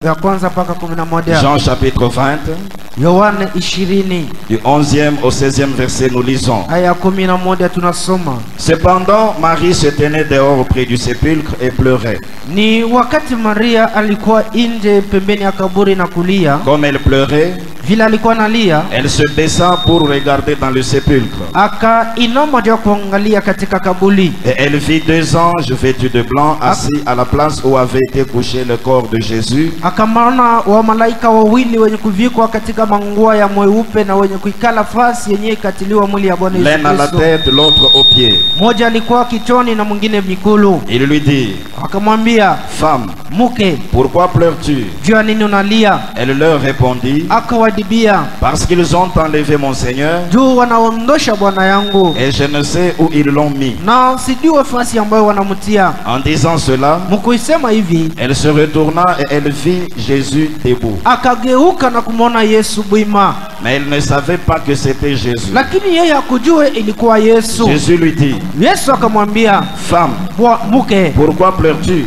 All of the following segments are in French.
Jean chapitre 20, du 11e au 16e verset, nous lisons. Cependant, Marie se tenait dehors auprès du sépulcre et pleurait. Comme elle pleurait, elle se baissa pour regarder dans le sépulcre. Et elle vit 2 anges vêtus de blanc assis à la place où avait été couché le corps de Jésus. L'un à la tête, l'autre aux pieds. Il lui dit: Femme, pourquoi pleures-tu? Elle leur répondit: Parce qu'ils ont enlevé mon Seigneur et je ne sais où ils l'ont mis. En disant cela, elle se retourna et elle vit Jésus debout. Mais elle ne savait pas que c'était Jésus. Jésus lui dit: Femme, pourquoi pleures-tu?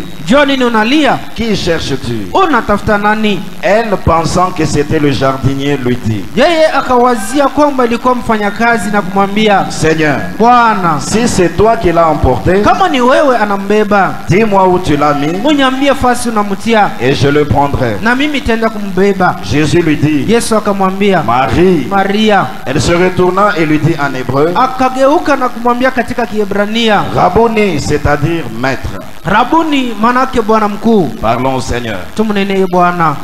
Qui cherches-tu? Elle, pensant que c'était le jardinier, lui dit: Seigneur, si c'est toi qui l'as emporté, dis-moi où tu l'as mis et je le prendrai. Jésus lui dit: Marie. Elle se retourna et lui dit en hébreu: Rabboni, c'est-à-dire maître. Parlons au Seigneur.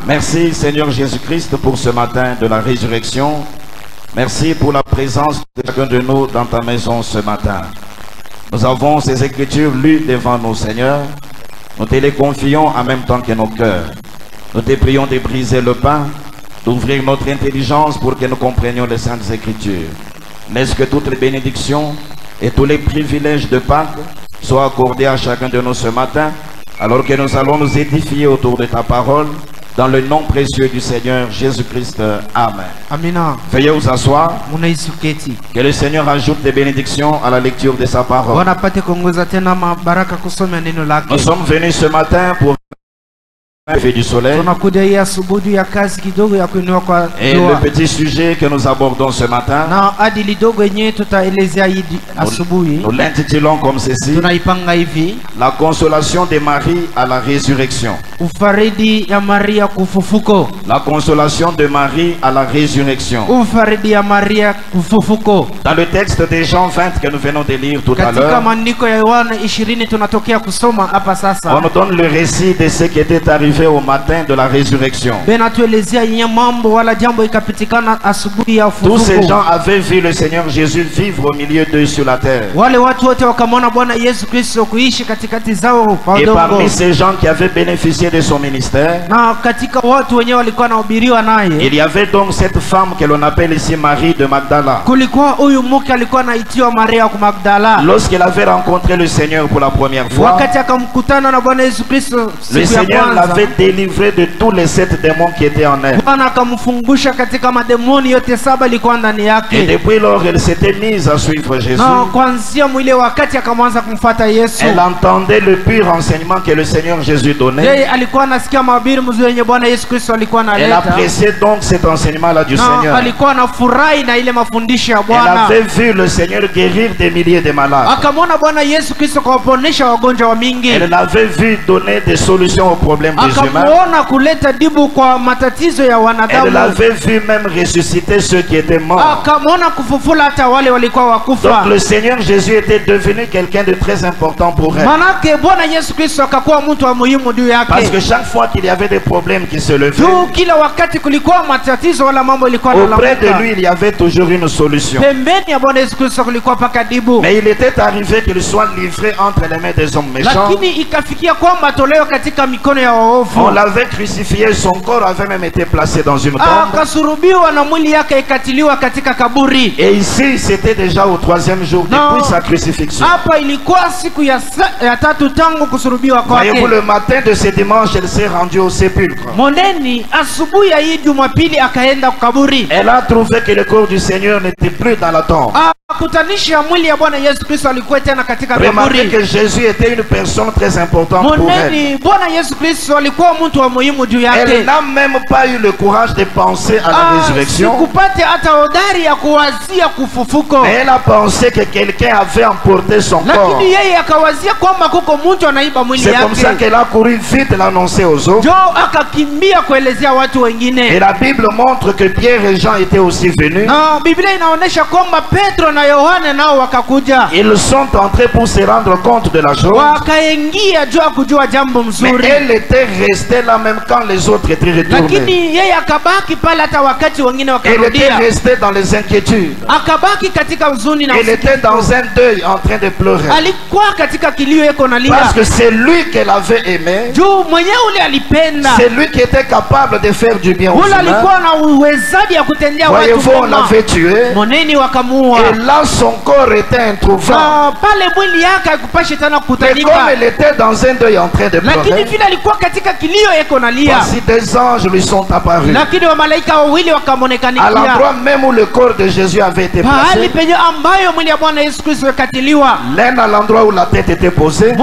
Merci Seigneur Jésus-Christ pour ce matin de la résurrection. Merci pour la présence de chacun de nous dans ta maison ce matin. Nous avons ces écritures lues devant nous, Seigneur. Nous te les confions en même temps que nos cœurs. Nous te prions de briser le pain, d'ouvrir notre intelligence pour que nous comprenions les saintes écritures. Laisse que toutes les bénédictions et tous les privilèges de Pâques soient accordés à chacun de nous ce matin, alors que nous allons nous édifier autour de ta parole, dans le nom précieux du Seigneur Jésus-Christ. Amen. Amina. Veuillez vous asseoir. Que le Seigneur ajoute des bénédictions à la lecture de sa parole. Nous sommes venus ce matin pour lever du soleil. Et le petit sujet que nous abordons ce matin, nous l'intitulons comme ceci: la consolation de Marie à la résurrection. La consolation de Marie à la résurrection. Dans le texte de Jean 20 que nous venons de lire tout à l'heure, on nous donne le récit de ce qui était arrivé au matin de la résurrection. Tous ces gens avaient vu le Seigneur Jésus vivre au milieu d'eux sur la terre. Et parmi ces gens qui avaient bénéficié de son ministère, il y avait donc cette femme que l'on appelle ici Marie de Magdala. Lorsqu'elle avait rencontré le Seigneur pour la première fois, le Seigneur l'avait délivrée de tous les 7 démons qui étaient en elle. Et depuis lors, elle s'était mise à suivre Jésus. Elle entendait le pur enseignement que le Seigneur Jésus donnait. Elle appréciait donc cet enseignement-là du Seigneur. Elle avait vu le Seigneur guérir des milliers de malades. Elle avait vu donner des solutions aux problèmes des humains. Elle avait vu même ressusciter ceux qui étaient morts. Donc le Seigneur Jésus était devenu quelqu'un de très important pour elle. Parce que chaque fois qu'il y avait des problèmes qui se levaient, auprès de lui il y avait toujours une solution. Mais il était arrivé qu'il soit livré entre les mains des hommes méchants. On l'avait crucifié, son corps avait même été placé dans une tombe. Et ici c'était déjà au 3e jour depuis sa crucifixion. Voyez-vous, le matin de ce dimanche, elle s'est rendue au sépulcre. Elle a trouvé que le corps du Seigneur n'était plus dans la tombe. Remarquez que Jésus était une personne très importante pour elle. Elle n'a même pas eu le courage de penser à la résurrection. Mais elle a pensé que quelqu'un avait emporté son corps. C'est comme ça qu'elle a couru vite l'annoncer aux autres. Et la Bible montre que Pierre et Jean étaient aussi venus. Ils sont entrés pour se rendre compte de la chose. Mais elle était restée là même quand les autres étaient retournés. Elle était restée dans les inquiétudes. Elle était dans un deuil en train de pleurer. Parce que c'est lui qu'elle avait aimé. C'est lui qui était capable de faire du bien aux humains. Voyez-vous, on l'avait tué. Et là son corps était introuvable. Mais comme elle était dans un deuil en train de pleurer, voici des anges lui sont apparus à l'endroit même où le corps de Jésus avait été placé. L'un à l'endroit où la tête était posée, et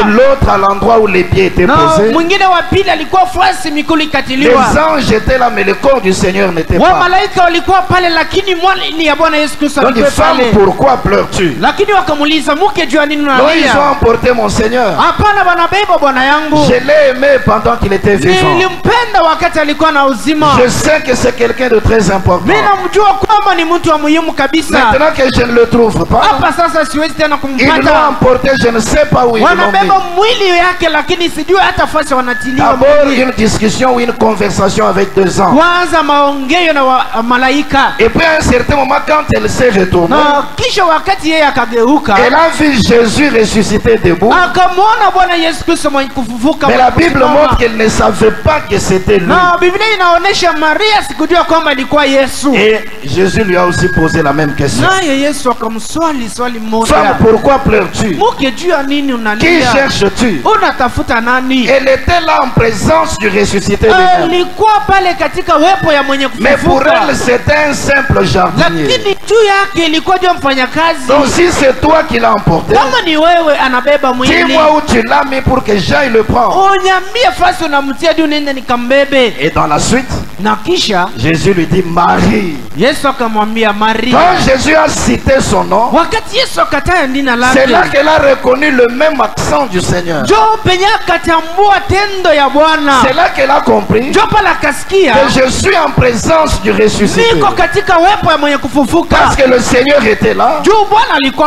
l'autre à l'endroit où les pieds étaient posés. Les anges étaient là, mais le corps du Seigneur n'était pas. Donc, femme, pourquoi pleures-tu? Donc, ils ont emporté mon Seigneur. Je l'ai aimé pendant qu'il était vivant. Je sais que c'est quelqu'un de très important. Maintenant que je ne le trouve pas, ils l'ont emporté, je ne sais pas où ils l'ont mis. D'abord une discussion ou une conversation avec deux anges. Et puis à un certain moment, quand elle s'est retournée, elle a vu Jésus ressuscité debout. Mais la Bible montre qu'elle ne savait pas que c'était lui. Et Jésus lui a aussi posé la même question. Femme, pourquoi pleures-tu? Qui cherches-tu? Elle était là en présence du ressuscité lui-même. Mais pour elle, c'était un simple jardinier. Donc si c'est toi qui l'as emporté, dis-moi où tu l'as mis pour que j'aille le prendre. Et dans la suite, Jésus lui dit Marie. Quand Jésus a cité son nom, c'est là qu'elle a reconnu le même accent du Seigneur. C'est là qu'elle a compris que je suis en présence du ressuscité. Parce que le Seigneur était là,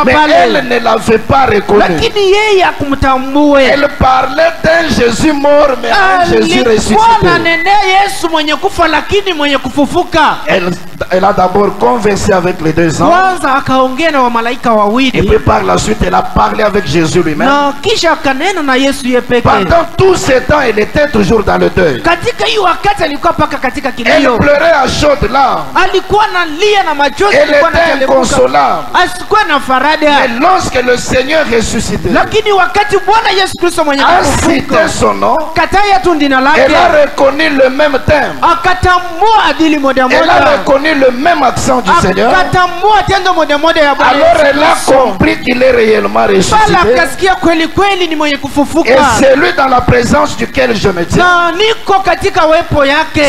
mais elle ne l'avait pas reconnu. Elle parlait d'un Jésus mort, mais un Jésus ressuscité. Elle a d'abord conversé avec les deux anges. Et puis par la suite, elle a parlé avec Jésus lui-même. Pendant tout ce temps, elle était toujours dans le deuil. Elle pleurait à chaudes larmes. Elle était inconsolable. Mais lorsque le Seigneur ressuscité a cité son nom, elle a reconnu le même thème. Elle a reconnu le même accent du Seigneur. Alors elle a compris qu'il est réellement ressuscité. Et c'est lui dans la présence duquel je me tiens.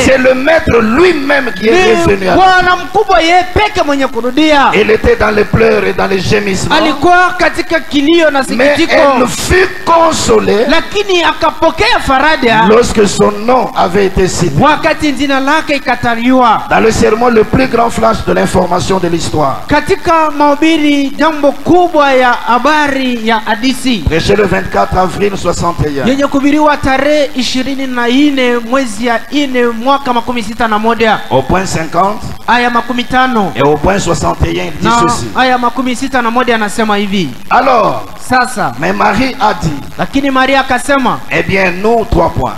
C'est le Maître lui-même qui est revenu à nous. Elle était dans les pleurs et dans les gémissements. Mais elle fut consolée lorsque son nom avait été cité. Dans le sermon, le plus grand flash de l'information de l'histoire, prêché le 24 avril 61, au point 50 et au point 61, il dit ceci. Alors, mais Marie a dit, eh bien nous, 3 points.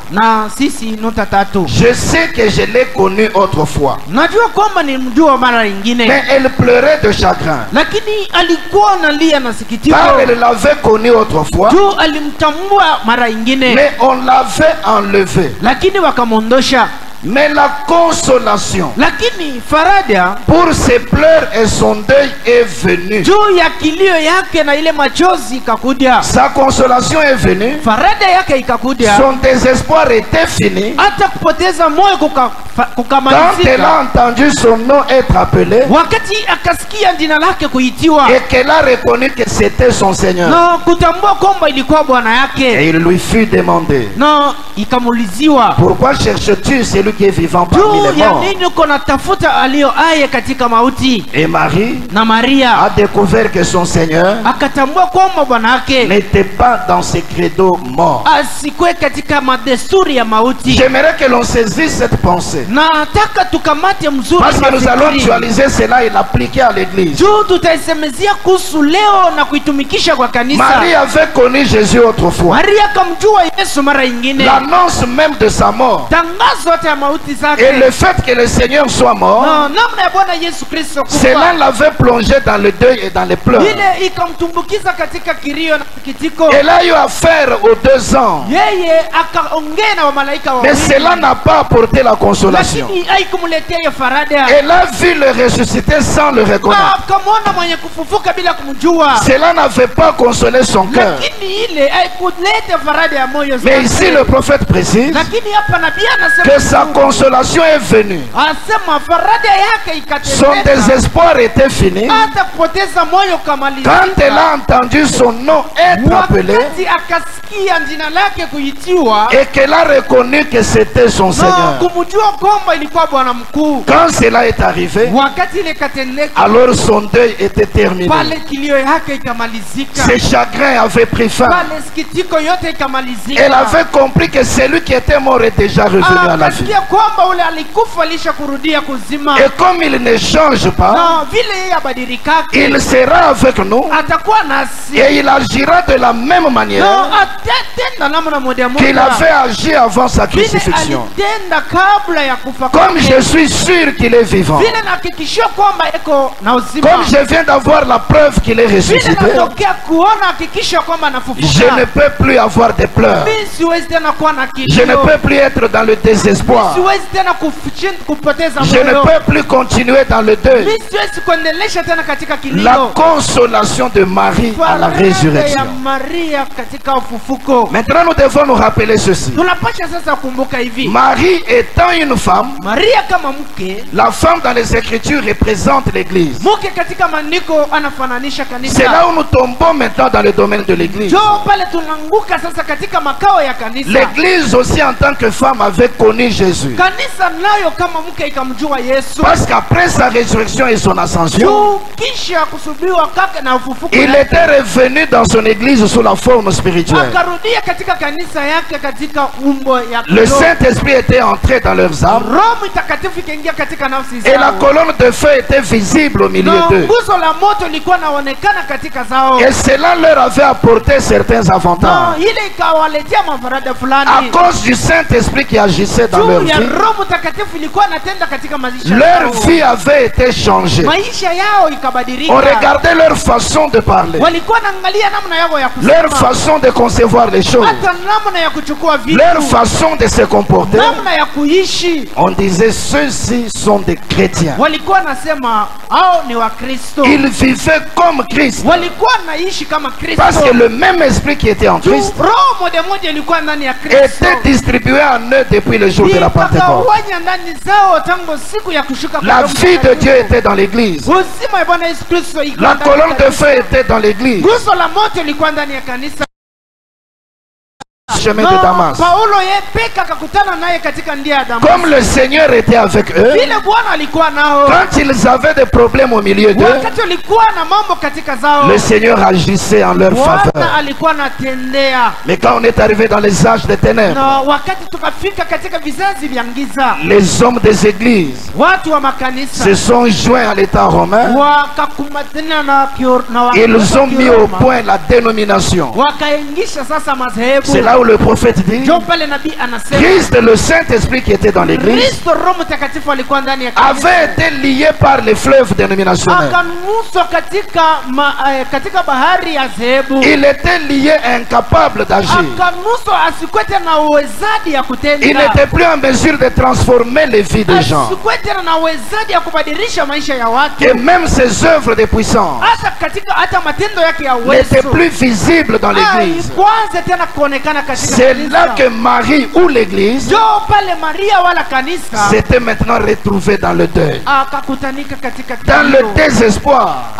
Je sais que je l'ai connue autrefois, mais elle pleurait de chagrin, car elle l'avait connue autrefois, mais on l'avait enlevée. Mais la consolation lakini faraja pour ses pleurs et son deuil est venue. juu ya kilio yake na ile machozi ikakuja. Sa consolation est venue. Faraja yake ikakuja. Son désespoir était fini. Hata kupoteza moyo Quand kukamalizika. elle a entendu son nom être appelé Wakati akasikia jina lake kuitiwa et qu'elle a reconnu que c'était son Seigneur, na kutambua kwamba ilikuwa Bwana yake, et il lui fut demandé, na ikamuliziwa, pourquoi cherches-tu celui qui est vivant parmi les juu ya morts? nini uko natafuta aliyo aye katika mauti? Et Marie Na Maria a découvert que son Seigneur akatambua kwamba Bwana yake n'était pas dans ses credos morts. asikwe katika madesturi ya mauti. J'aimerais que l'on saisisse cette pensée, Na nataka tukamate mzuri parce que nous allons mafikiri, actualiser cela et l'appliquer à l'église. juu tutaisemezia kuhusu leo na kuitumikisha kwa kanisa. Marie avait connu Jésus autrefois. Maria akamjua Yesu mara ingine. L'annonce même de sa mort Tangazo hata ya mauti zake et le fait que le Seigneur soit mort, na namna ya Bwana Yesu Kristo cela kufa, l'avait plongé dans le deuil et dans les pleurs. ile ikamtumbukiza katika kilio na sikitiko. Elle a eu affaire aux 2 ans, Yeye akaongea na wamalaika mais wawili, cela n'a pas apporté la consolation. lakini haikumletea faraja. Elle a vu le ressuscité sans le Na reconnaître. akamwona mwenye kufufuka bila kumjua, Cela n'avait pas consolé son cœur. lakini ile haikuleta faraja ya moyo Mais zake. ici le prophète précise Lakini hapa nabii que anasema sa consolation est venue. asema faraja yake Son ikatendeka, désespoir était fini hata kupoteza moyo kamalizika. quand elle a entendu son nom être appelé Wakati akasikia jina lake kuitiwa et qu'elle a reconnu que c'était son na Seigneur. kumjua kwamba ilikuwa Bwana mkuu. Quand cela est arrivé, Wakati ile katendeka, alors son deuil était terminé. pale kilio yake ikamalizika, Ses chagrins avaient pris fin. pale sikitiko yote ikamalizika. Elle avait compris que celui qui était mort est déjà revenu à la vie. Akasikia kwamba ule alikufa alisha kurudia kuzima, Et comme il ne change pas, na vile yeye abadilika, il sera avec nous atakuwa nasi et il agira de la même manière na atatenda namna moja qu'il moja avait agi avant sa vile crucifixion. alitenda kabla ya kufa Comme kwake. je suis sûr qu'il est vivant, Vile nahakikishia kwamba eko na uzima, comme je viens d'avoir la preuve qu'il est vile ressuscité, natokea kuona hakikisha kwamba je ne anafufuka. peux plus avoir de pleurs. Mimi siwezi tena kuwa na Je ne kilio, peux plus être dans le désespoir. siwezi tena kupoteza Je ne moyo, peux plus continuer dans le deuil. mimi siwezi kuendelesha tena katika La kilio. consolation de Marie à la Faraja ya résurrection. Maria katika ufufuko. Maintenant, nous devons nous rappeler ceci. Tunapasha sasa kumbuka hivi, Marie étant une femme, Maria kama mke, la femme dans les Écritures représente l'Église. mke katika maandiko anafananisha C'est kanisa. là où nous tombons maintenant dans le domaine de l'Église. Jo pale tunaanguka sasa katika makao ya kanisa. L'Église aussi en tant que femme avait connu Jésus. Kanisa nayo kama mke ikamjua Yesu. Parce qu'après sa résurrection et son ascension, Juu kisha kusubiwa kake na ufufuko il yake, était revenu dans son Église sous la forme spirituelle. akarudia katika kanisa yake katika umbo ya Le kiroho. Saint-Esprit était entré dans leurs âmes Roho Mtakatifu ikaingia katika nafsi et la zao. colonne de feu était visible au milieu Na d'eux. nguzo la moto likuwa naonekana katika zao. Et cela leur avait apporté certains Na avantages. ile ikawaletea mafarada À fulani. cause du Saint-Esprit qui agissait dans leur Juu ya vie, Roho Mtakatifu ilikuwa anatenda katika maisha leur yao. vie avait été changée. Maisha yao On ikabadilika. regardait leur façon de parler, Walikuwa naangalia namna yao ya leur kusema, façon de concevoir les choses, hata namna ya kuchukua vitu, leur façon de se comporter. namna ya kuishi. On disait ceux-ci sont des chrétiens. Walikuwa nasema hao ni Wakristo. Ils vivaient comme Christ. Walikuwa naishi kama Kristo. Parce que le même esprit qui était en Christ Roho moja moja ilikuwa ndani ya Kristo. était distribué en eux depuis le jour de la Pentecôte. Ikagawanya ndani zao tangu siku ya kushuka kwa La Roho vie de Mtakatifu. Dieu était dans l'église. Uzima ya Bwana Yesu Kristo iko La ndani colonne ya de feu était dans l'église. Nguzo la moto ilikuwa ndani ya kanisa. Chemin de Damas. Paulo yeye peka akakutana naye katika njia ya Damas. Comme le Seigneur était avec eux, Vile Bwana alikuwa nao. quand ils avaient des problèmes au milieu d'eux, Wakati walikuwa na mambo katika zao. le Seigneur agissait en leur Bwana faveur. alikuwa anatendea. Mais quand on est arrivé dans les âges des ténèbres, Na wakati tukafika katika vizazi vya giza, les hommes des églises watu wa makanisa se sont joints à l'État romain. wakakumatana na Ils ont mis au point la dénomination. wakaingisha sasa madhehebu. C'est là là où le prophète dit, ndio pale nabii anasema Christ, le Saint-Esprit qui était dans l'église, Kristo Roho Mtakatifu alikuwa ndani ya kanisa, avait été lié par les fleuves dénominationnels. akanuswa katika bahari ya zehebu. Il était lié, incapable d'agir. Akanuswa asikuwe tena uwezaji ya kutenda. Il n'était plus en mesure de transformer les vies des gens. Asikuwe tena na uwezaji ya kubadilisha maisha ya watu. Et même ses œuvres de puissance hata matendo yake ya uwezo n'étaient plus visibles dans l'église. kwanza tena kuonekana katika C'est kanisa. là que Marie ou l'église Ndio pale Maria wala kanisa s'était maintenant retrouvée dans le deuil, akakutanika katika dans le désespoir.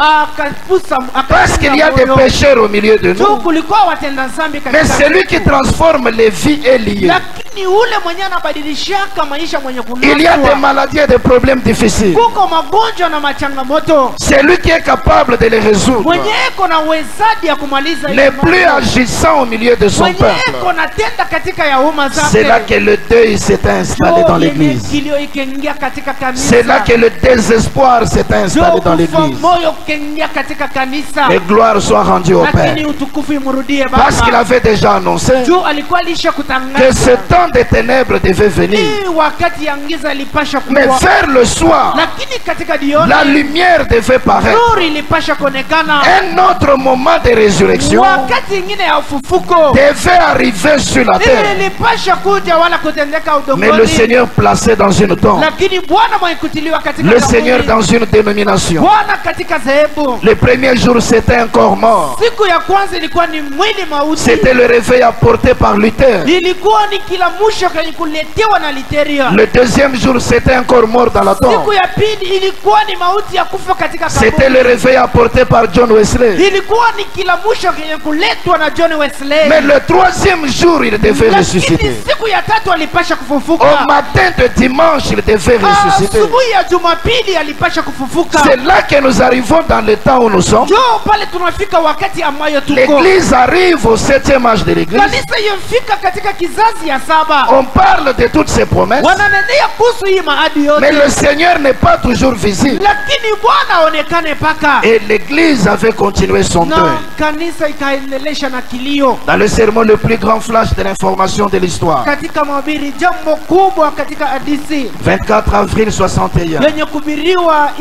Parce qu'il y a des pécheurs au milieu de nous. kulikuwa watenda dhambi katika. Mais celui qui transforme les vies est lié. Lakini ule mwenye anabadilishaka maisha mwenye kunaswa. Il y a des maladies et des problèmes difficiles. Kuko magonjwa na machangamoto. Celui qui est capable de les résoudre Mwenye eko na uwezaji ya kumaliza n'est plus agissant au milieu de son mwenye peuple. eko na tenda katika ya umma zake. C'est là que le deuil s'est installé dans l'église. Kilio ikaingia katika kanisa. C'est là que le désespoir s'est installé dans l'église. moyo ukaingia katika kanisa. Les gloires soient rendues au Père. Lakini utukufu imrudie Baba. Parce qu'il avait déjà annoncé Juu alikuwa alisha kutangaza que ce temps des ténèbres devait venir. hii wakati ya giza ilipasha Mais kuwa. vers le soir, Lakini katika jioni la lumière devait paraître. nuru ilipasha kuonekana. Un autre moment de résurrection Wakati ingine ya ufufuko devait arriver sur la terre. ilipasha kuja wala kutendeka udongoni. Mais le Seigneur placé dans une tombe, Lakini Bwana mwenye kutiliwa katika le kaburi. Seigneur dans une dénomination. Bwana katika zehebu. Le premier jour, c'était un corps mort. Siku ya kwanza ilikuwa ni mwili mauti. C'était le réveil apporté par Luther. Ilikuwa ni kila mwisho kwenye kuletewa na Lutheria. Le deuxième jour, c'était un corps mort dans la tombe. Siku ya pili ilikuwa ni mauti ya kufa katika kaburi. C'était le réveil apporté par John Wesley. Ilikuwa ni kila mwisho kwenye kuletwa na John Wesley. Mais le troisième jour, il devait ressusciter. Lakini siku ya tatu alipasha kufufuka. Au matin de dimanche, il devait ressusciter. Asubuhi ya Jumapili alipasha kufufuka. C'est là que nous arrivons dans le temps où nous sommes. Njoo pale tunafika wakati ambayo tuko. L'église arrive au 7e âge de l'église. Kanisa yofika katika kizazi ya 7. On parle de toutes ces promesses. Wananenea kuhusu hii maadi yote. Mais le Seigneur n'est pas toujours visible. Lakini Bwana aonekane paka. Et l'église avait continué son Na deuil. kanisa ikaendelesha na kilio. Dans le sermon le plus grand flash de l'information de l'histoire. Katika mahubiri jambo kubwa katika hadithi 24 avril 61. yenye kubiriwa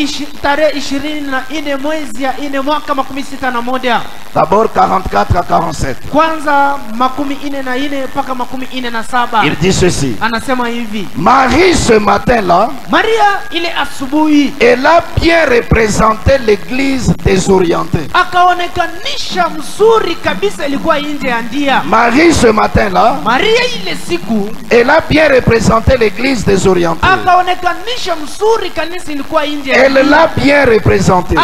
tarehe 24 mwezi ya 4 mwaka 61. D'abord 44 à 47. Kwanza 44 mpaka 47. Il dit ceci. Anasema hivi. Marie ce matin-là, Maria ile asubuhi elle a bien représenté l'église désorientée. akaonekanisha mzuri kabisa, ilikuwa nje ya ndia. Marie ce matin-là, Maria ile siku elle a bien représenté l'église désorientée. akaonekanisha mzuri, kanisa ilikuwa nje ya Elle l'a bien représentée.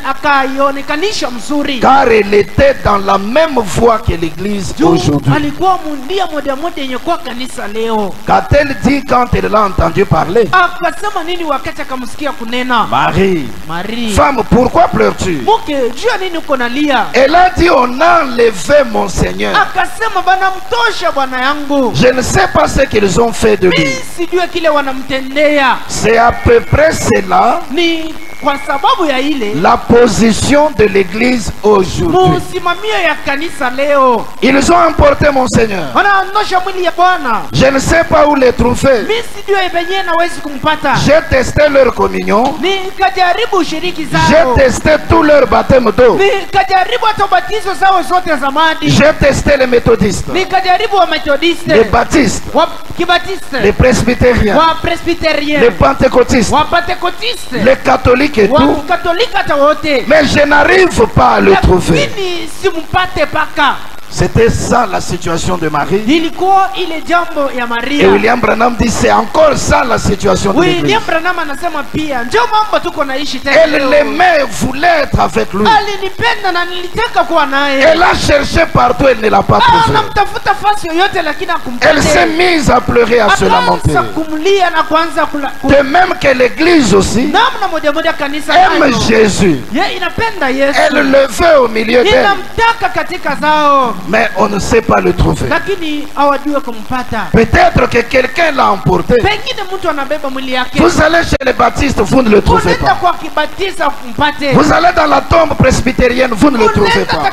akaionekanisha mzuri. Car elle était dans la même voie que l'église aujourd'hui. Alikuwa mundia moja moja yenye kwa kanisa leo. Qu'a-t-elle dit quand elle l'a entendu parler? Akasema nini wakati akamsikia kunena? Marie, Marie, femme, pourquoi pleures-tu? mke, jua nini uko nalia? Elle a dit, on a enlevé mon Seigneur. Akasema bana mtosha bwana yangu. Je ne sais pas ce qu'ils ont fait de lui. Mimi sijue kile wanamtendea. C'est à peu près cela Ni kwa sababu ya ile la position de l'église aujourd'hui. musimamio ya kanisa leo. Ils ont emporté mon Seigneur. Wanaondosha mwili ya Bwana. Je ne sais pas où les trouver. Mimi sijue penye nawezi kumpata. J'ai testé leur communion. Nikajaribu ushiriki J'ai zao. testé tout leur baptême d'eau. Nikajaribu hata batizo zao zote za maji. J'ai testé les méthodistes, Nikajaribu wa methodiste, les baptistes, wa kibatiste, les presbytériens, wa presbyterien, les pentecôtistes, wa pentekotiste, les catholiques et wa tout. katolika hata wote. Mais je n'arrive pas à le trouver. Lakini simpate paka. C'était ça la situation de Marie. Ilikuwa ile jambo ya Et Maria. William Branham dit c'est encore ça la situation de l'église. William Branham anasema pia ndio mambo tuko naishi tena. Elle l'aimait, voulait être avec lui. Alinipenda na nilitaka kuwa naye. Elle a cherché partout, elle ne l'a pas trouvé. Anamtafuta fasi yoyote lakini Elle s'est akumpata. mise à pleurer, à se lamenter. Akaanza kumlia na kuanza De même que l'église aussi namna moja moja kanisa aime nayo. Jésus. Ye inapenda Yesu. Elle le veut au milieu d'elle. Inamtaka katika zao. mais on ne sait pas le trouver. lakini hawajui kumpata. Peut-être que quelqu'un l'a emporté. Pengine mtu anabeba mwili yake. Vous allez chez les baptistes, vous ne le trouvez Unaenda pas. kwa kibatiza kumpate. Vous allez dans la tombe presbytérienne, vous ne le trouvez pas.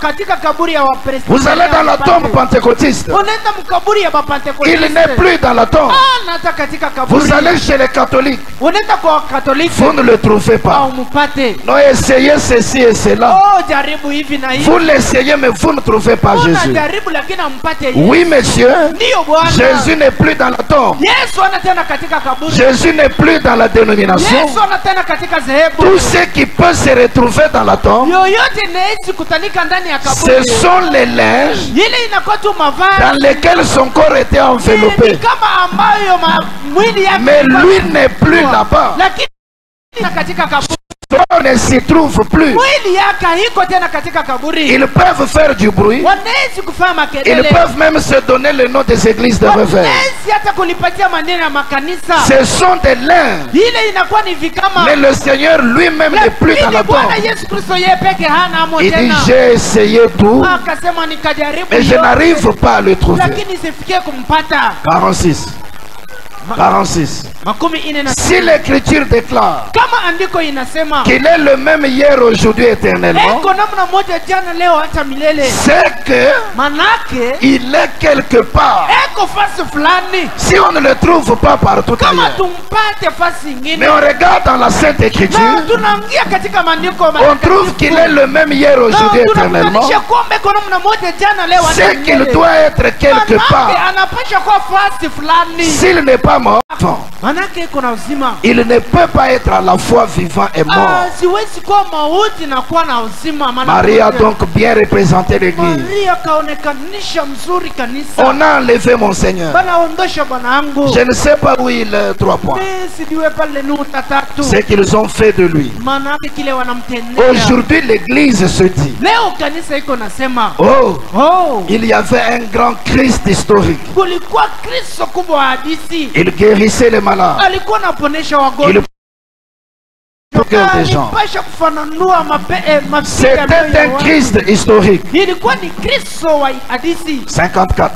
Katika kaburi ya Wapresbiteri. Vous allez dans la tombe pentecôtiste. Unaenda mkaburi ya Pentecoste. Il n'est plus dans la tombe. Nata katika kaburi. Vous allez chez les catholiques. Unaenda kwa Katoliki. Vous ne le trouvez pas. Au mpate. Non, essayez ceci et cela. Oh, jaribu hivi na hivi. Vous l'essayez, mais vous ne trouvez pas Jésus. Jaribu lakini mpate Yesu. Oui, monsieur. Ndio Bwana. Jésus n'est plus dans la tombe. Yesu anatenda katika kaburi. Jésus n'est plus dans la dénomination. Yesu anatenda katika zehebu. Tout ce qui peut se retrouver dans la tombe, yoyote inaweza kutanika ndani ya kaburi. ce sont les linges Ile inakuwa tu mavazi dans lesquels son corps était enveloppé. kama ambayo mwili yake. Mais lui n'est plus là-bas. Lakini katika kaburi On ne s'y trouve plus. mwili yake haiko tena katika kaburi. Ils peuvent faire du bruit. Wanaweza kufanya makelele. Ils peuvent même se donner le nom des églises de réveil. Wanaweza hata kulipatia maneno ya makanisa. Ce sont des linges. Ile inakuwa ni vikama. Mais le Seigneur lui-même n'est plus dans la tombe. Bwana Yesu Kristo yeye peke hana amo Il dit tena. j'ai essayé tout, Akasema nikajaribu mais je n'arrive pas à le trouver. lakini sifikie kumpata. 46. 46. Makumi ine na Si l'écriture déclare kama andiko inasema qu'il est le même hier, aujourd'hui, éternellement, eko namna moja jana leo hata milele, c'est que manake il est quelque part. eko fasi fulani. Si on ne le trouve pas partout Kama ailleurs, tumpate fasi ingine mais on regarde dans la Sainte Écriture, na tunaingia katika maandiko on trouve qu'il est le même hier, aujourd'hui, éternellement. tunamaanisha kwamba eko namna moja jana leo hata C'est qu'il milele. doit être quelque Manake part. anapasha kwa fasi fulani. S'il n'est pas mort, Manake eko na uzima. il ne peut pas être à la fois vivant et mort. Siwezi kuwa mauti na kuwa na uzima. Marie a donc bien représenté l'église. Maria kaonekanisha mzuri kanisa. On a enlevé mon Seigneur. Bana ondosha bwana wangu. Je ne sais pas où il est, 3 points. Sidiwe pale nuta tatu. Ce qu'ils ont fait de lui. Manake kile wanamtendea. Aujourd'hui, l'église se dit, Leo kanisa iko nasema, oh, il y avait un grand Christ historique. kulikuwa Kristo kubwa wa hadithi. Il guérissait les malades. Alikuwa anaponesha Il wagonjwa. cœur des gens. Alipasha kufananua mapigo C'était un Christ historique. Ilikuwa ni Kristo wa hadithi. 54.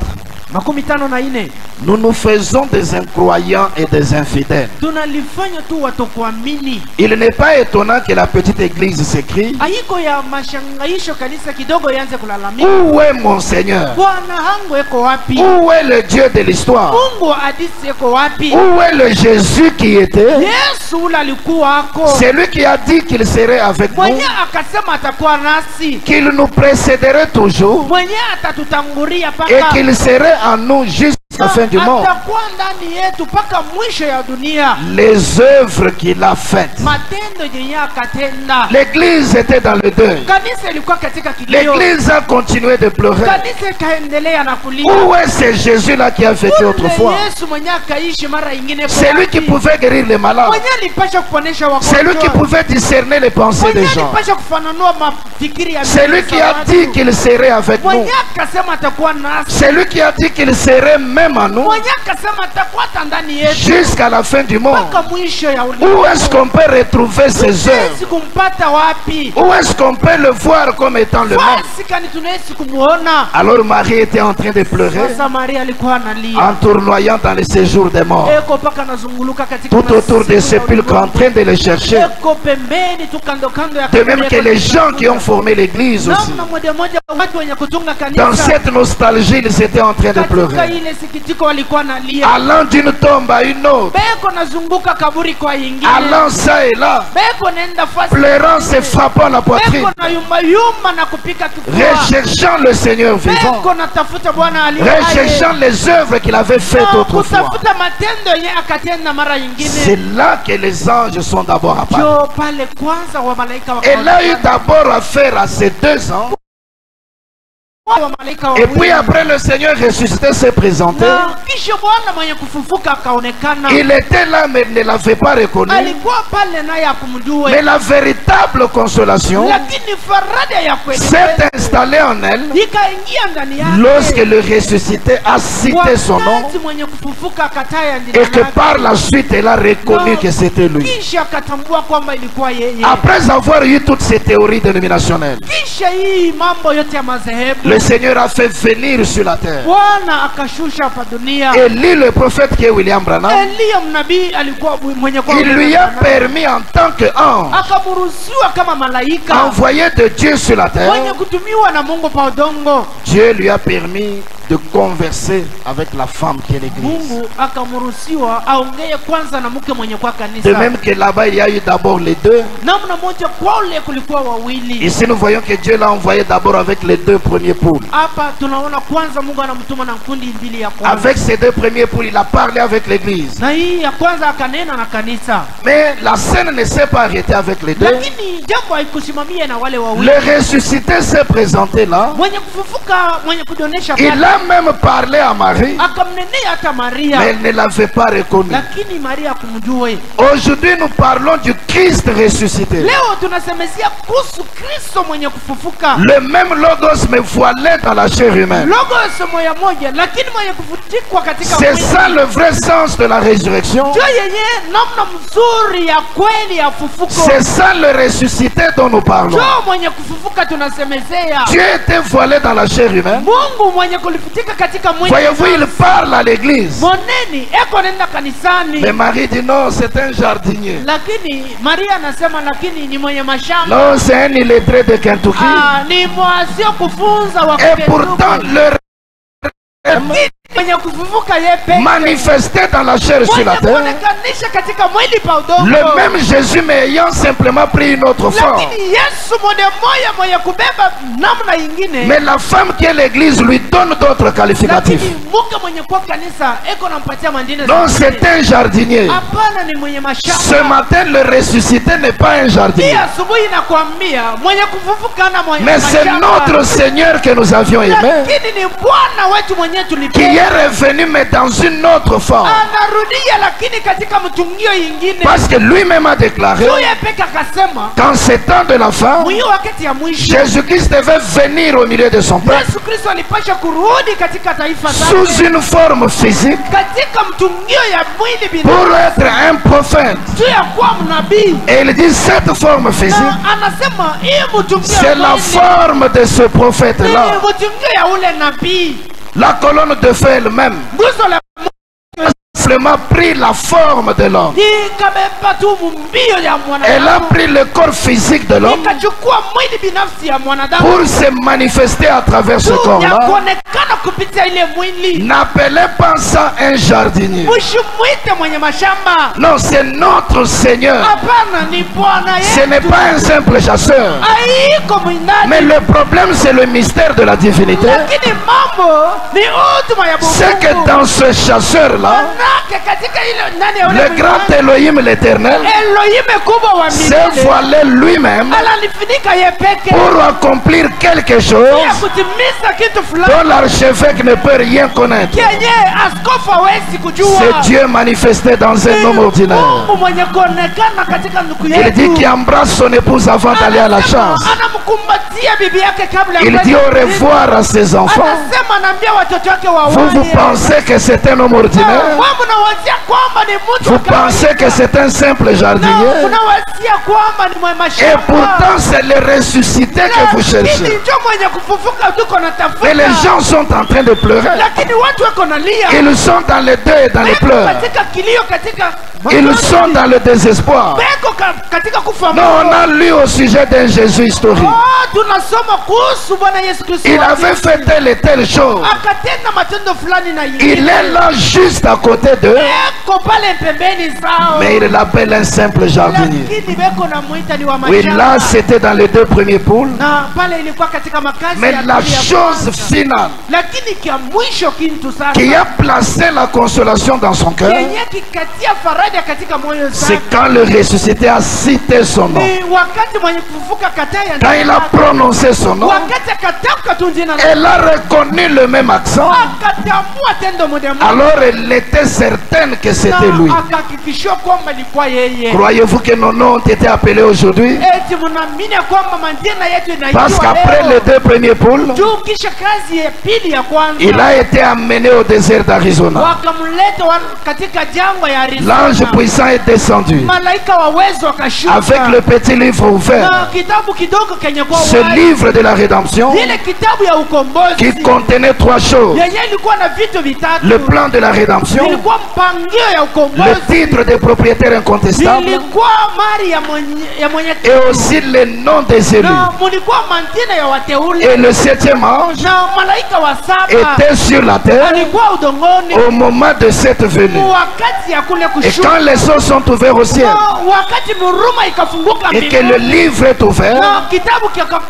Makumi tano na ine. Nous nous faisons des incroyants et des infidèles. Tunalifanya tu watu kuamini. Il n'est pas étonnant que la petite église s'écrie, Haiko ya mashangaisho kanisa kidogo yanze kulalamika. où est mon Seigneur? Bwana hangu eko wapi? Où est le Dieu de l'histoire? Mungu wa hadithi eko wapi? Où est le Jésus qui était? Yesu ule alikuwa ako. C'est lui qui a dit qu'il serait avec nous, Mwenye akasema atakuwa nasi. qu'il nous précéderait toujours Mwenye atatutangulia et paka. qu'il serait en nous jusqu'à la fin du monde. Atakuwa ndani yetu paka mwisho ya dunia. Les œuvres qu'il a faites. Matendo yenye akatenda. L'église était dans le deuil. Kanisa ilikuwa katika kilio. L'église a continué de pleurer. Kanisa ikaendelea na kulia. Où est ce Jésus-là qui a vécu autrefois? Yesu mwenye akaishi mara ingine. C'est lui qui pouvait guérir les malades. Mwenye alipasha kuponesha wagonjwa. C'est lui qui pouvait discerner les pensées des gens. Mwenye alipasha kufananua mafikiri ya C'est lui qui a dit qu'il serait avec nous. Mwenye akasema atakuwa nasi. C'est lui qui a dit qu'il serait même en nous Mwenye akasema atakuwa ndani yetu. jusqu'à la fin du monde. Mpaka mwisho ya ulimwengu. Où est-ce qu'on peut retrouver ces œuvres? Tunaweza kumpata wapi? Où est-ce qu'on peut le voir comme étant le monde? Basi kani tunaweza kumuona. Alors Marie était en train de pleurer, Sasa Maria alikuwa analia. en tournoyant dans les séjours des morts, Eko paka nazunguluka katika tout autour des masiku ya sépulcres, en train de les chercher. Eko pembeni tu kando kando ya De même kaburi, que eko les gens qui ont kando. formé l'église aussi. Namna moja moja watu wenye kutunga Dans kanisa. cette nostalgie, ils étaient en train de Katika pleurer. ile sikitiko walikuwa nalia. Allant d'une tombe à une autre, Beko nazunguka kaburi kwa ingine. allant ça et là, Beko nenda fasi. pleurant, se frappant la poitrine, Beko na yumba yumba na kupika kifua. recherchant le Seigneur vivant, Beko natafuta Bwana aliye hai. recherchant les œuvres qu'il avait faites autrefois. Kutafuta matendo yenye akatenda mara nyingine. C'est là que les anges sont d'abord apparus. Jo pale kwanza wa malaika wa Elle a eu d'abord affaire à ces 2 ans. Et puis après le Seigneur ressuscité s'est présenté. Na kisha Bwana mwenye kufufuka akaonekana. Il était là mais ne l'avait pas reconnu. Alikuwa pale naye akumjue. Mais la véritable consolation Lakini faraja ya kweli s'est installée en elle ikaingia ndani yake. lorsque le ressuscité a cité son nom Wakati mwenye kufufuka akataya et ndani que yake. par la suite elle a reconnu que c'était lui. Kisha akatambua kwamba ilikuwa yeye. Après avoir eu toutes ces théories dénominationnelles, Kisha hii mambo yote ya madhehebu. le Seigneur a fait venir sur la terre. Bwana akashusha hapa dunia. Élie, le prophète qui est William Branham, Elia mnabii alikuwa mwenye kwa il lui a permis en tant qu'ange akaburuhusiwa kama malaika envoyé de Dieu sur la terre. mwenye kutumiwa na Mungu pa udongo. Dieu lui a permis de converser avec la femme qui est l'église. Mungu akamruhusiwa aongee kwanza na mke mwenye kwa kanisa. De même que là-bas il y a eu d'abord les deux. Namna moja kwa ule kulikuwa wawili. Ici nous voyons que Dieu l'a envoyé d'abord avec les deux premiers poules. Hapa tunaona kwanza Mungu anamtuma na kundi mbili ya kwanza. Avec ces deux premiers poules, il a parlé avec l'église. Na hii ya kwanza akanena na kanisa. Mais la scène ne s'est pas arrêtée avec les deux. Lakini jambo haikusimamia na wale wawili. Le ressuscité s'est présenté là. Mwenye kufufuka, mwenye kudonesha Il a même parlé à Marie. akamnenea hata Maria. Mais elle ne l'avait pas reconnu. Lakini Maria kumjue. Aujourd'hui nous parlons du Christ ressuscité. Leo tunasemezia kuhusu Kristo mwenye kufufuka. Le même logos mais voilé dans la chair humaine. Logos moja moja lakini mwenye kufutikwa katika C'est mwili. ça le vrai sens de la résurrection. Ndio yenye namna mzuri ya kweli ya fufuko. C'est ça le ressuscité dont nous parlons. Ndio mwenye kufufuka tunasemezea. Dieu était voilé dans la chair humaine. Mungu mwenye kulifutika katika mwili. Voyez-vous, il parle à l'église. Moneni eko nenda kanisani. Mais Marie dit non, c'est un jardinier. Lakini Maria anasema lakini ni mwenye mashamba. Non, c'est un illettré de Kentucky. Ni mwasio kufunza wa Et pourtant le manifesté dans la chair sur la terre. Le même Jésus mais ayant simplement pris une autre forme. Mais la femme qui est l'église lui donne d'autres qualificatifs. Non, c'est un jardinier. Ce matin le ressuscité n'est pas un jardinier. Mais c'est notre Seigneur que nous avions aimé, qui est revenu mais dans une autre forme. Parce que lui-même a déclaré qu'en ces temps de la fin, Jésus-Christ devait venir au milieu de son peuple sous une forme physique pour être un prophète. Et il dit cette forme physique, c'est la forme de ce prophète-là. La colonne de feu elle-même a simplement pris la forme de l'homme. Elle a pris le corps physique de l'homme pour se manifester à travers ce corps-là. N'appelez pas ça un jardinier. Non, c'est notre Seigneur. Ce n'est pas un simple chasseur. Mais le problème, c'est le mystère de la divinité. C'est que dans ce chasseur-là, le grand Elohim l'éternel s'est voilé lui-même pour accomplir quelque chose dont l'archevêque ne peut rien connaître. C'est Dieu manifesté dans un homme ordinaire. Il dit qu'il embrasse son épouse avant d'aller à la chasse. Il dit au revoir à ses enfants. Vous pensez que c'est un homme ordinaire? Vous pensez que c'est un simple jardinier? Et pourtant c'est le ressuscité que vous cherchez. Et les gens sont en train de pleurer. Ils sont dans les deuils et dans les pleurs. Ils sont dans le désespoir. Non, on a lu au sujet d'un Jésus historique. Il avait fait telle et telle chose. Il est là juste à côté d'eux. Mais il l'appelle un simple jardinier. Oui, là c'était dans les deux premiers poules. Mais la chose finale qui a placé la consolation dans son cœur, c'est quand le ressuscité a cité son nom. Quand il a prononcé son nom, elle a reconnu le même accent. Alors elle était certaine que c'était lui. Croyez-vous que nos noms ont été appelés aujourd'hui? Parce qu'après les deux premiers poules, il a été amené au désert d'Arizona. L'ange l'ange puissant est descendu avec le petit livre ouvert, ce livre de la rédemption qui contenait 3 choses: le plan de la rédemption, le titre des propriétaires incontestables et aussi les noms des élus. Et le 7e ange était sur la terre au moment de cette venue. Et quand les cieux sont ouverts au ciel et que le livre est ouvert,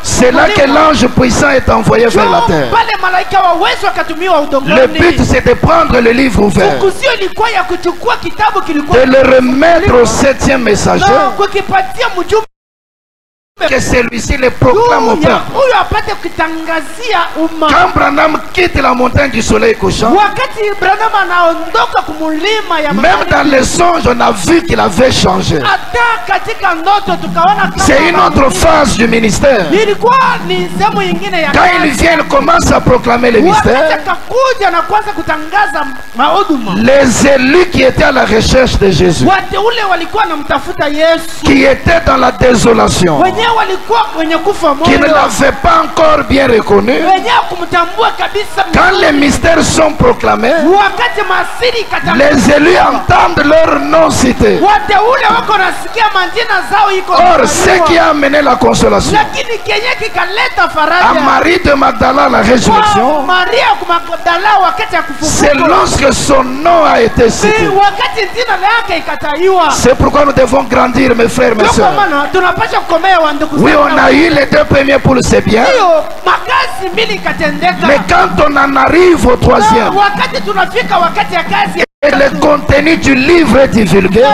c'est là que l'ange puissant est envoyé vers la terre. Le but, c'est de prendre le livre ouvert, de le remettre au 7e messager, que celui-ci le proclame au peuple. Quand Branham quitte la montagne du soleil couchant, même dans les songes, on a vu qu'il avait changé. C'est une autre phase du ministère. Quand il vient, il commence à proclamer le mystère. Les élus qui étaient à la recherche de Jésus, qui étaient dans la désolation, qui ne l'avaient pas encore bien reconnu, quand les mystères sont proclamés, les élus entendent leur nom cité. Or, ce qui a amené la consolation à Marie de Magdala, la résurrection, c'est lorsque son nom a été cité. C'est pourquoi nous devons grandir, mes frères, mes soeurs. Oui, on a eu les 2 premiers poules, c'est bien. Mais quand on en arrive au 3e, et le contenu du livre est divulgué,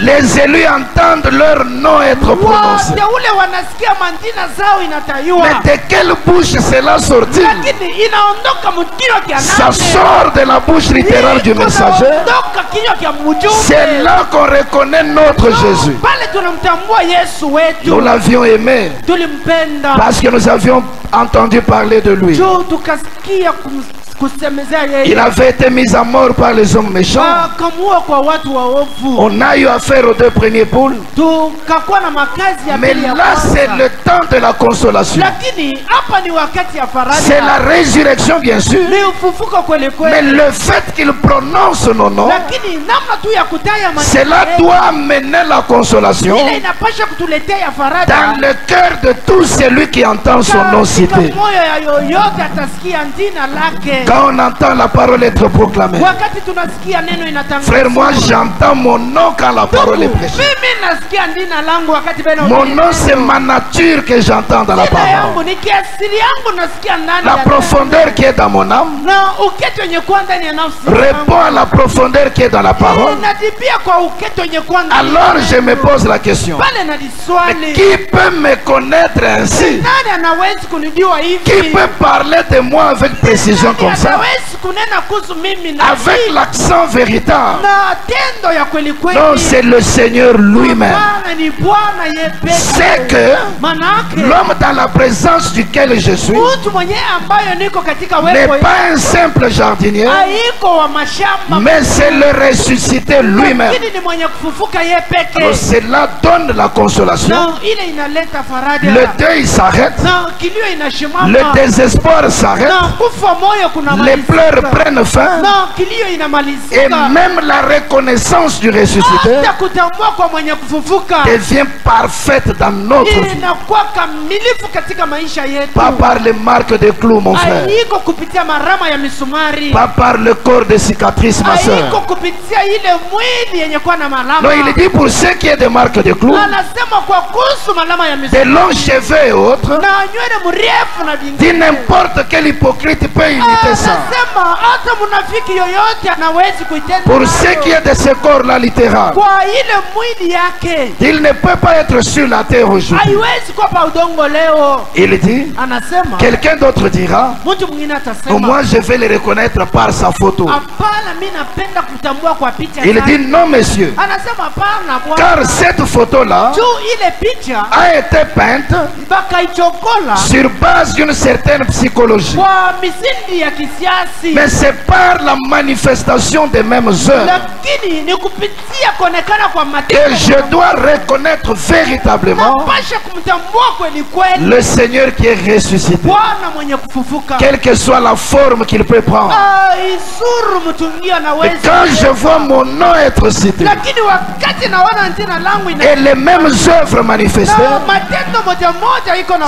les élus entendent leur nom être prononcé. Mais de quelle bouche cela sort-il? Ça sort de la bouche littéraire du messager. C'est là qu'on reconnaît notre Jésus. Nous l'avions aimé parce que nous avions entendu parler de lui. Il avait été mis à mort par les hommes méchants. On a eu affaire aux 2 premiers poules. Mais là, c'est le temps de la consolation. C'est la résurrection, bien sûr. Mais le fait qu'il prononce nos noms, cela doit amener la consolation dans le cœur de tout celui qui entend son nom cité. Quand on entend la parole être proclamée, frère, moi j'entends mon nom quand la parole est prêchée. Mon nom, c'est ma nature que j'entends dans la parole. La profondeur qui est dans mon âme répond à la profondeur qui est dans la parole. Alors je me pose la question: mais qui peut me connaître ainsi? Qui peut parler de moi avec précision comme ça, avec l'accent véritable? Non, c'est le Seigneur lui-même. C'est que l'homme dans la présence duquel je suis n'est pas un simple jardinier, mais c'est le ressuscité lui-même. Cela donne la consolation. Le deuil s'arrête, le désespoir s'arrête, les pleurs prennent fin, et même la reconnaissance du ressuscité devient parfaite dans notre vie. Pas par les marques de clous, mon frère, pas par le corps de cicatrices, ma soeur. Non, il dit pour ce qui est des marques de clous, des longs cheveux et autres, dit n'importe quel hypocrite peut imiter ça. Pour ce qui est de ce corps-là littéral, il ne peut pas être sur la terre aujourd'hui. Il dit, quelqu'un d'autre dira, moi je vais le reconnaître par sa photo. Il dit non, monsieur, car cette photo-là a été peinte sur base d'une certaine psychologie. Mais c'est par la manifestation des mêmes œuvres que je dois reconnaître véritablement le Seigneur qui est ressuscité, quelle que soit la forme qu'il peut prendre. Et quand je vois mon nom être cité et les mêmes œuvres manifestées,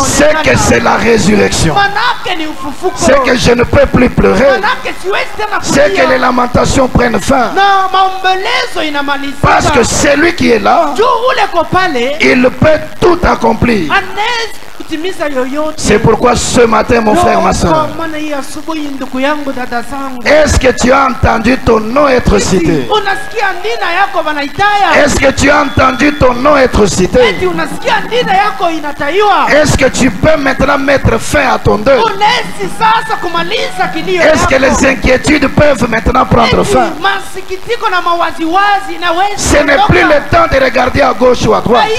c'est que c'est la résurrection. C'est que je ne peux plus pleurer. C'est que les lamentations prennent fin. Parce que celui qui est là, il peut tout accomplir. C'est pourquoi ce matin, mon frère, ma soeur, est-ce que tu as entendu ton nom être cité? Est-ce que tu as entendu ton nom être cité? Est-ce que tu peux maintenant mettre fin à ton deuil? Est-ce que les inquiétudes peuvent maintenant prendre fin? Ce n'est plus le temps de regarder à gauche ou à droite.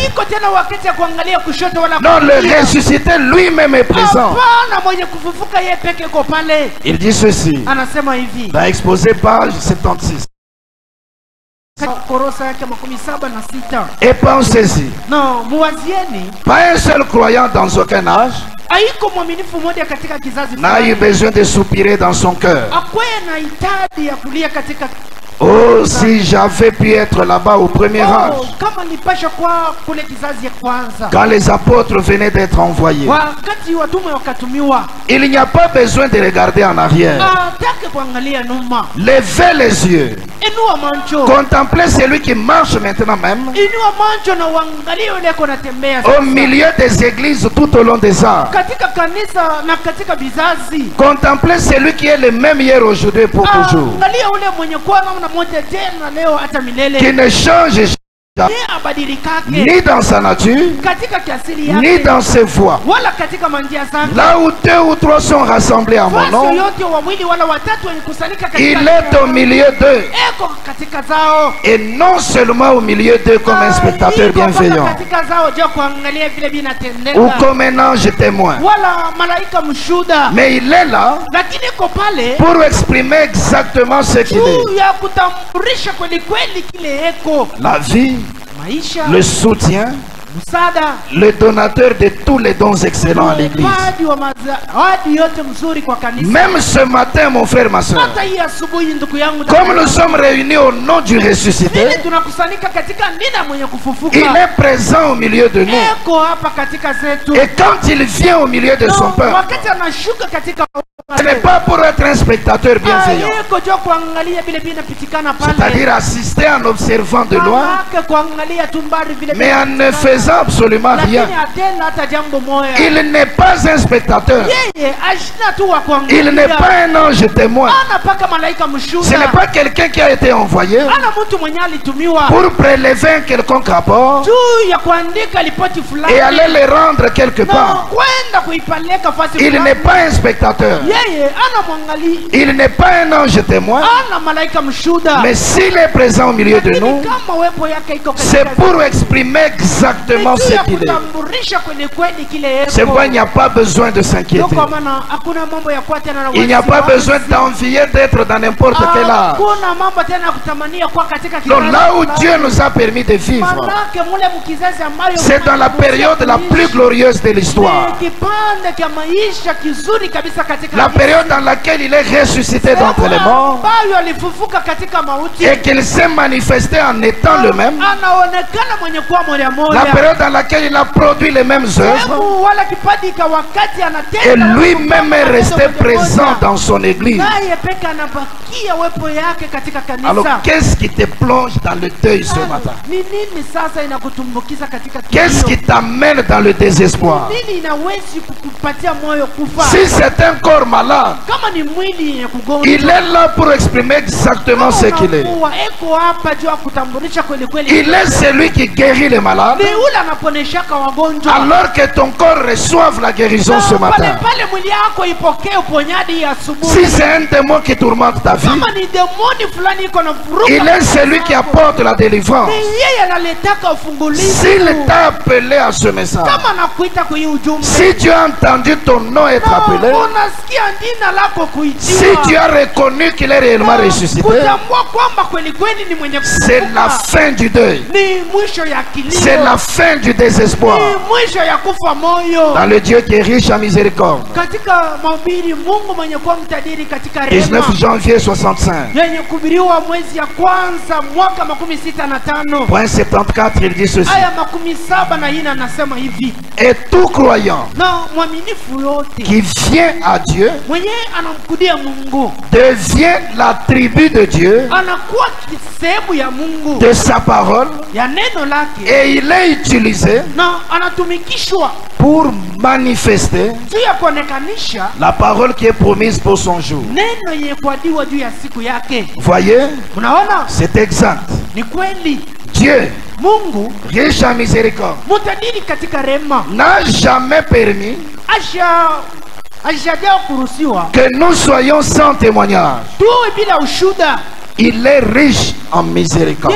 Non, le ressuscité lui-même est présent. Il dit ceci dans Exposé page 76. Et pensez-y, pas un seul croyant dans aucun âge n'a eu besoin de soupirer dans son cœur. Oh, si j'avais pu être là-bas au premier âge, quand les apôtres venaient d'être envoyés, il n'y a pas besoin de regarder en arrière. Levez les yeux, contemplez celui qui marche maintenant même au milieu des églises tout au long des âges. Contemplez celui qui est le même hier, aujourd'hui et pour toujours, qui ne change ni dans sa nature, ni dans ses voies. Là où 2 ou 3 sont rassemblés à mon nom, il est au milieu d'eux. Et non seulement au milieu d'eux comme un spectateur bienveillant ou comme un ange témoin, mais il est là pour exprimer exactement ce qu'il est. La vie, le soutien, le donateur de tous les dons excellents à l'église. Même ce matin, mon frère, ma soeur, comme nous sommes réunis au nom du ressuscité, il est présent au milieu de nous. Et quand il vient au milieu de son peuple, ce n'est pas pour être un spectateur bienveillant, c'est-à-dire assister en observant de loin, mais en ne faisant absolument rien. Il n'est pas un spectateur. Il n'est pas un ange témoin. Ce n'est pas quelqu'un qui a été envoyé pour prélever un quelconque rapport et aller le rendre quelque part. Il n'est pas un spectateur. Il n'est pas un ange témoin. Mais s'il est présent au milieu de nous, c'est pour exprimer exactement ce qu'il est. C'est pourquoi il n'y a pas besoin de s'inquiéter. Il n'y a pas besoin d'envier d'être dans n'importe quel âge. Donc là où Dieu nous a permis de vivre, c'est dans la période la plus glorieuse de l'histoire. La période dans laquelle il est ressuscité d'entre les morts et qu'il s'est manifesté en étant le même. La période dans laquelle il a produit les mêmes œuvres et lui-même est resté présent dans son église. Alors qu'est-ce qui te plonge dans le deuil ce matin? Qu'est-ce qui t'amène dans le désespoir? Si c'est un corps malade, il est là pour exprimer exactement ce qu'il est. Il est celui qui guérit les malades, alors que ton corps reçoive la guérison ce matin. Si c'est un démon qui tourmente ta vie, il est celui qui apporte la délivrance. S'il t'a appelé à ce message, si tu as entendu ton nom être appelé, Si tu as reconnu qu'il est réellement ressuscité, c'est la fin du deuil. C'est la fin du désespoir. Dans le Dieu qui est riche en miséricorde. 19 janvier 65. Point 74, il dit ceci. Et tout croyant qui vient à Dieu devient la tribu de Dieu, de sa parole, et il est utilisé pour manifester la parole qui est promise pour son jour. Voyez, c'est exact. Dieu, riche en miséricorde, n'a jamais permis que nous soyons sans témoignage. Il est riche en miséricorde.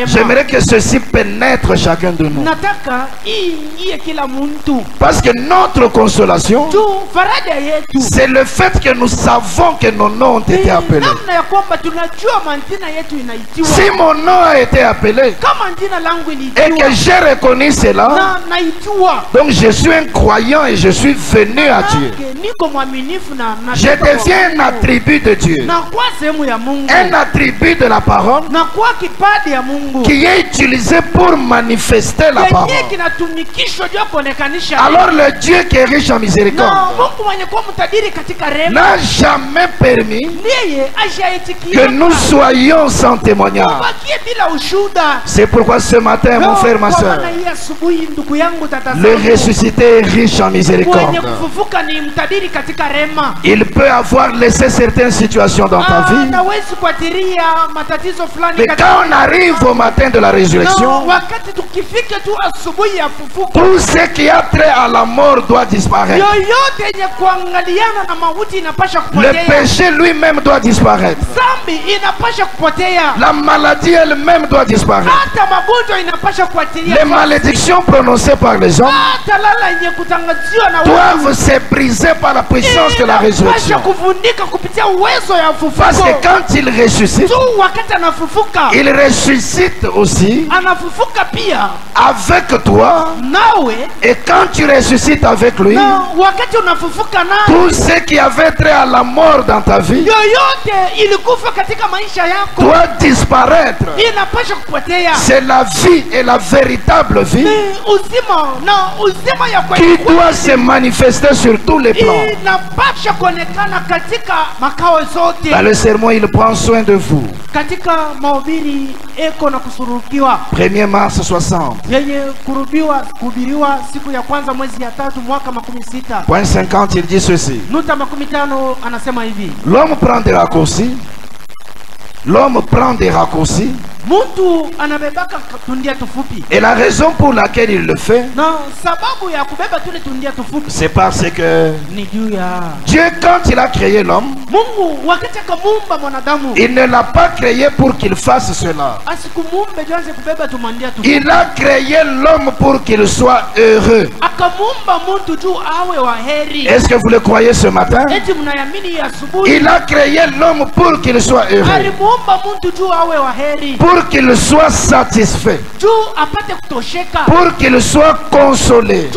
J'aimerais que ceci pénètre chacun de nous. Parce que notre consolation, c'est le fait que nous savons que nos noms ont été appelés. Si mon nom a été appelé et que j'ai reconnu cela, donc je suis un croyant et je suis venu à Dieu. Je deviens un attribut de Dieu. Un attribut de la parole qui est utilisé pour manifester la parole. Alors le Dieu qui est riche en miséricorde n'a jamais permis que nous soyons sans témoignage. C'est pourquoi ce matin, mon frère, ma soeur, le ressuscité est riche en miséricorde. Il peut avoir laissé certaines situations dans ta vie, mais quand on arrive au matin de la résurrection, tout ce qui a trait à la mort doit disparaître. Le péché lui-même doit disparaître. La maladie elle-même doit disparaître. Les malédictions prononcées par les hommes doivent se briser par la puissance de la résurrection. Parce que quand il ressuscite, il ressuscite aussi avec toi. Et quand tu ressuscites avec lui, tout ce qui avait trait à la mort dans ta vie doit disparaître. C'est la vie et la véritable vie qui doit se manifester sur tous les plans. Dans le sermon, il prend soin de vous. 1er mars 60. Point 50, il dit ceci. L'homme prend des raccourcis. L'homme prend des raccourcis. Et la raison pour laquelle il le fait, c'est parce que Dieu, quand il a créé l'homme, il ne l'a pas créé pour qu'il fasse cela. Il a créé l'homme pour qu'il soit heureux. Est-ce que vous le croyez ce matin? Il a créé l'homme pour qu'il soit heureux, pour qu'il soit satisfait, pour qu'il soit consolé.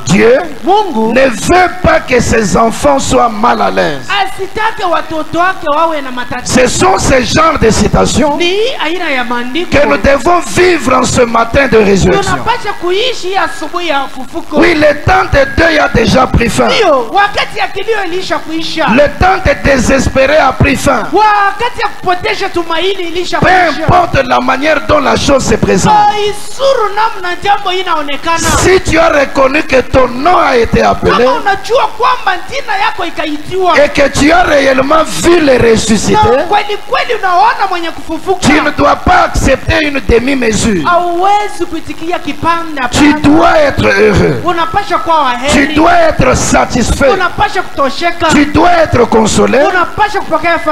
Dieu ne veut pas que ses enfants soient mal à l'aise. Ce sont ces genres de citations que nous devons vivre en ce matin de résurrection. Oui, le temps de deuil a déjà pris fin. Le temps de désespérer a pris fin. Peu importe la manière dont la chose se présente. Si tu as reconnu que ton nom a été appelé et que tu as réellement vu le ressuscité, tu ne dois pas accepter une demi-mesure. Tu dois être heureux. Tu dois être satisfait. Tu dois être consolé.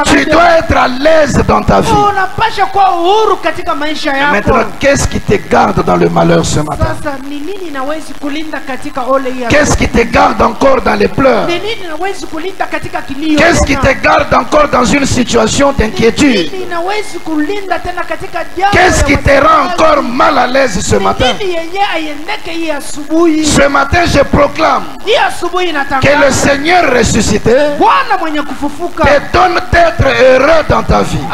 Tu dois être à l'aise dans ta vie. unapasha kuwa uhuru katika maisha yako. Maintenant, qu'est-ce qui te garde dans le malheur ce matin? Sasa ni nini inaweza kulinda katika ole ya? Qu'est-ce qui te garde encore dans les pleurs? Ni nini inaweza kulinda katika kilio? Qu'est-ce qui te garde encore dans une situation d'inquiétude? Ni nini inaweza kulinda tena katika jambo? Qu'est-ce qui te rend encore mal à l'aise ce matin? Ni nini yenye aiendeke hii asubuhi? Ce matin, je proclame Hii asubuhi natangaza que le Seigneur ressuscité Bwana mwenye kufufuka te donne d'être heureux dans ta vie.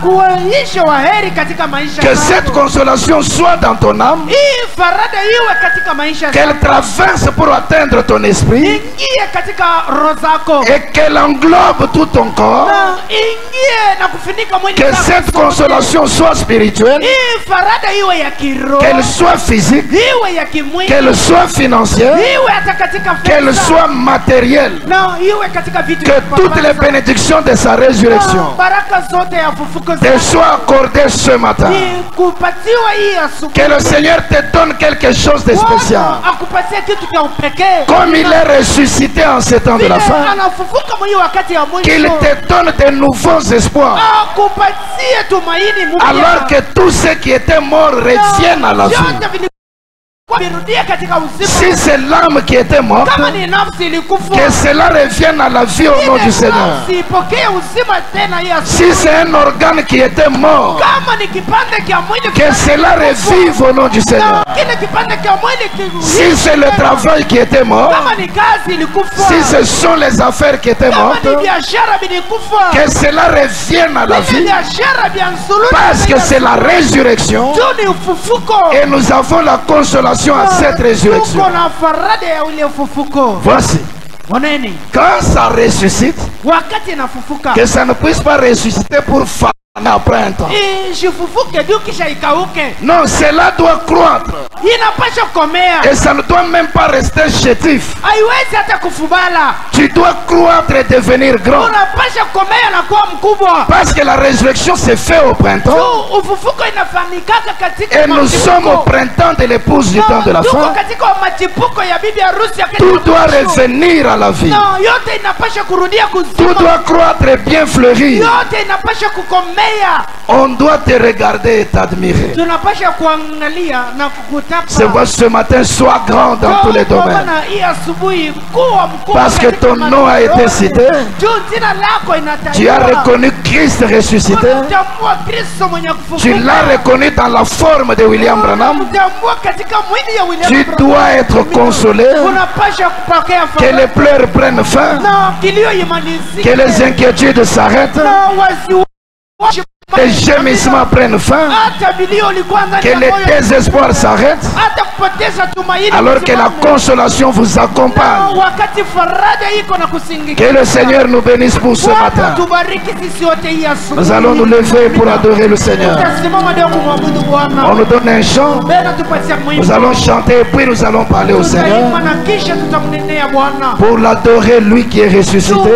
Kuisha waheri katika maisha Que yako. cette consolation soit dans ton âme. Hii farada iwe katika maisha yako. Qu'elle traverse pour atteindre ton esprit. Ingie katika roho zako. Et qu'elle englobe tout ton corps. Na ingie na kufunika mwili Que wako. cette consolation soit spirituelle. Hii farada iwe ya kiroho. Qu'elle soit physique. Iwe ya kimwili. Qu'elle soit financière. Iwe hata katika fedha. Qu'elle soit matérielle. Na iwe katika vitu. Que toutes les bénédictions de sa résurrection baraka zote ya fufuko te soient accordées ce matin. kupatiwa hii asubuhi. Que le Seigneur te donne quelque chose de spécial. Akupatie kitu cha upekee. Comme il est ressuscité en ce temps de la fin. Anafufuka mwenye wakati ya mwisho. Qu'il te donne de nouveaux espoirs. Akupatie tumaini mpya. Alors que tous ceux qui étaient morts reviennent à la vie. Si c'est l'âme qui était morte, que cela revienne à la vie au nom du Seigneur. Si c'est un organe qui était mort, que cela revive au nom du Seigneur. Si c'est le travail qui était mort, si ce sont les affaires qui étaient mortes, que cela revienne à la vie. Parce que c'est la résurrection. Et nous avons la consolation à cette résurrection. Voici. Quand ça ressuscite, que ça ne puisse pas ressusciter pour faire après un temps. Non, cela doit croître. Et ça ne doit même pas rester chétif. Tu dois croître et devenir grand. Parce que la résurrection s'est faite au printemps. Et nous sommes au printemps de l'épouse du temps de la fin. Tout doit revenir à la vie. Tout doit croître et bien fleurir. On doit te regarder et t'admirer. C'est pourquoi ce matin, sois grand dans tous les domaines. Parce que ton nom a été cité. Tu as reconnu Christ ressuscité. Tu l'as reconnu dans la forme de William Branham. Tu dois être consolé. Que les pleurs prennent fin. Que les inquiétudes s'arrêtent. Les gémissements prennent fin. Que les désespoirs s'arrêtent. Alors que la consolation vous accompagne. Que le Seigneur nous bénisse pour ce matin. Nous allons nous lever pour adorer le Seigneur. On nous donne un chant. Nous allons chanter et puis nous allons parler au Seigneur. Pour l'adorer, lui qui est ressuscité.